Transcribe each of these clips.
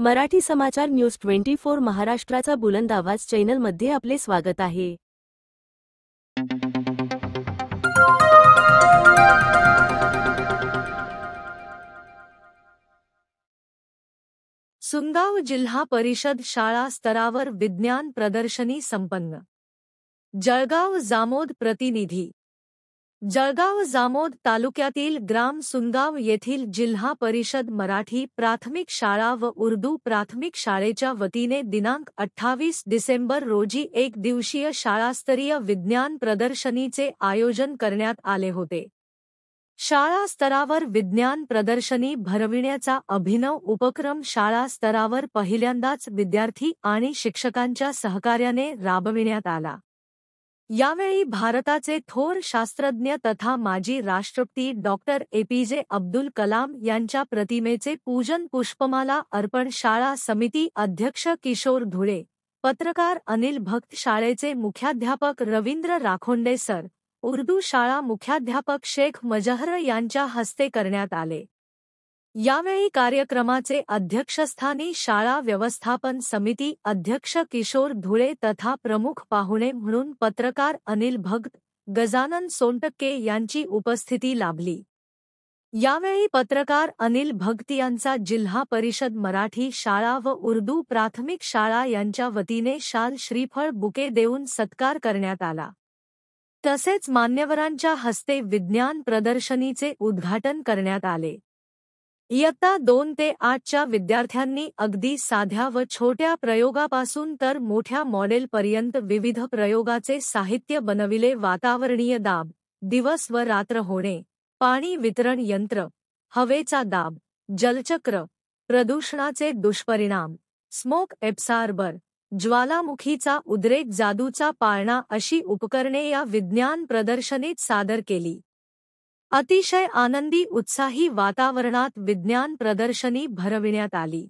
मराठी समाचार news 24 महाराष्ट्राचा बुलंद आवाज चॅनल मध्ये आपले स्वागत आहे। सुंगाव जिल्हा परिषद शाळा स्तरावर विज्ञान प्रदर्शनी संपन्न। जळगाव जामोद प्रतिनिधी। जळगाव जामोद तालुक्यातील ग्राम सुंगाव येथील जिल्हा परिषद मराठी प्राथमिक शाळा व उर्दू प्राथमिक शाळेच्या वतीने दिनांक 28 डिसेंबर रोजी एक दिवसीय शाळास्तरीय विज्ञान प्रदर्शनीचे आयोजन करण्यात आले होते। शाळा स्तरावर विज्ञान प्रदर्शनी भरविण्याचा अभिनव उपक्रम शाळा स्तरावर पहिल्यांदाच विद्यार्थी आणि शिक्षकांच्या सहकार्याने राबविण्यात आला। यावेळी भारताचे थोर शास्त्रज्ञ तथा माजी राष्ट्रपती डॉक्टर APJ अब्दुल कलाम यांच्या प्रतिमेचे पूजन पुष्पमाला अर्पण शाळा समिती अध्यक्ष किशोर धुळे, पत्रकार अनिल भक्त, शाळेचे मुख्याध्यापक रवींद्र राखोंडे सर, उर्दू शाळा मुख्याध्यापक शेख मजहर यांच्या हस्ते करण्यात आले। यावेळी कार्यक्रमाचे अध्यक्षस्थानी शाळा व्यवस्थापन समिती अध्यक्ष किशोर धुळे तथा प्रमुख पाहुणे म्हणून पत्रकार अनिल भक्त, गजानन सोनटक्के यांची उपस्थिती लाभली। यावेळी पत्रकार अनिल भक्त यांचा जिल्हा परिषद मराठी शाळा व उर्दू प्राथमिक शाळा यांच्या वतीने शाल श्रीफळ बुके देऊन सत्कार करण्यात आला। तसेच मान्यवरांच्या हस्ते विज्ञान प्रदर्शनीचे उद्घाटन करण्यात आले। इयत्ता 2 ते 8 च्या विद्यार्थ्यांनी अगदी साध्या व छोट्या प्रयोगापासून तर मोठ्या मॉडेलपर्यंत विविध प्रयोगाचे साहित्य बनविले। वातावरणीय दाब, दिवस व रात्र होणे, पाणी वितरण यंत्र, हवेचा दाब, जलचक्र, प्रदूषणाचे दुष्परिणाम, स्मोक एब्सॉर्बर, ज्वालामुखीचा उद्रेक, जादूचा पाळणा अशी उपकरणे या विज्ञान प्रदर्शनीत सादर केली। अतिशय आनंदी उत्साही वातावरणात विज्ञान प्रदर्शनी भरविण्यात आली।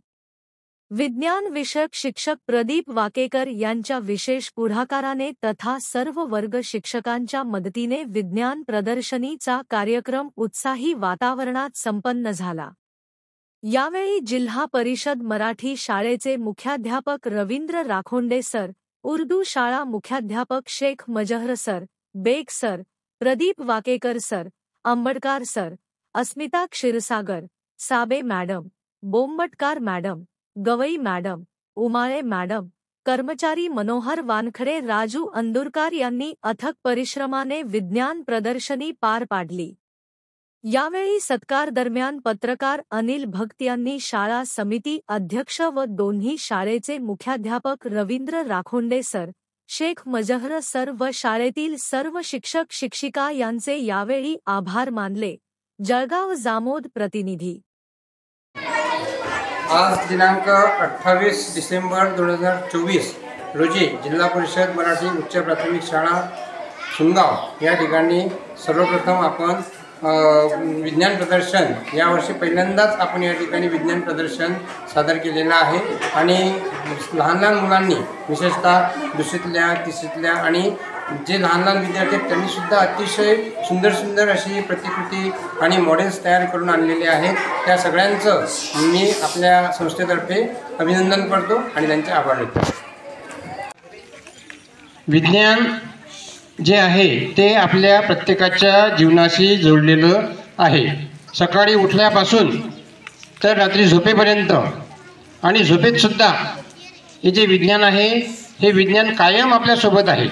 विज्ञान विषयक शिक्षक प्रदीप वाकेकर यांच्या विशेष पुढाकाराने तथा सर्व वर्ग शिक्षकांच्या मदतीने विज्ञान प्रदर्शनीचा कार्यक्रम उत्साही वातावरणात संपन्न झाला। यावेळी जिल्हा परिषद मराठी शाळेचे मुख्याध्यापक रवींद्र राखोंडे सर, उर्दू शाळा मुख्याध्यापक Shaikh Mazhar sir, Baig sir, Pradeep Wakekar sir, Ambadkar sir, Asmita Kshirsagar, Sabe madam, Bombatkar madam, Gawai madam, Umale madam, कर्मचारी मनोहर वानखडे, राजू अंदुरकार यांनी अथक परिश्रमाने विज्ञान प्रदर्शनी पार पाडली। यावेळी सत्कार दरम्यान पत्रकार अनिल भक्त यांनी शाळा समिती अध्यक्ष व दोन्ही शाळेचे मुख्याध्यापक रवींद्र राखोंडे सर, शेख मजहर सर व शाळेतील सर्व शिक्षक शिक्षिका यांचे यावेळी आभार मानले। जळगाव जामोद प्रतिनिधी। आज दिनांक 28 डिसेंबर 2024 रोजी जिल्हा परिषद मराठी उच्च प्राथमिक शाळा सुंगाव या ठिकाणी सर्वप्रथम आपण विज्ञान प्रदर्शन यावर्षी पहिल्यांदाच आपण या ठिकाणी विज्ञान प्रदर्शन सादर केलेलं आहे आणि लहान लहान मुलांनी विशेषतः दुसरीतल्या तिसरीतल्या आणि जे लहान लहान विद्यार्थी आहेत त्यांनी सुद्धा अतिशय सुंदर सुंदर अशी प्रतिकृती आणि मॉडेल्स तयार करून आणलेले आहेत। त्या सगळ्यांचं मी आपल्या संस्थेतर्फे अभिनंदन करतो आणि त्यांचे आभार व्यक्त करतो। विज्ञान जे आहे ते आपल्या प्रत्येकाच्या जीवनाशी जोडलेलं आहे। सकाळी उठल्यापासून तर रात्री झोपेपर्यंत आणि झोपेतसुद्धा हे जे विज्ञान आहे हे विज्ञान कायम आपल्यासोबत आहे।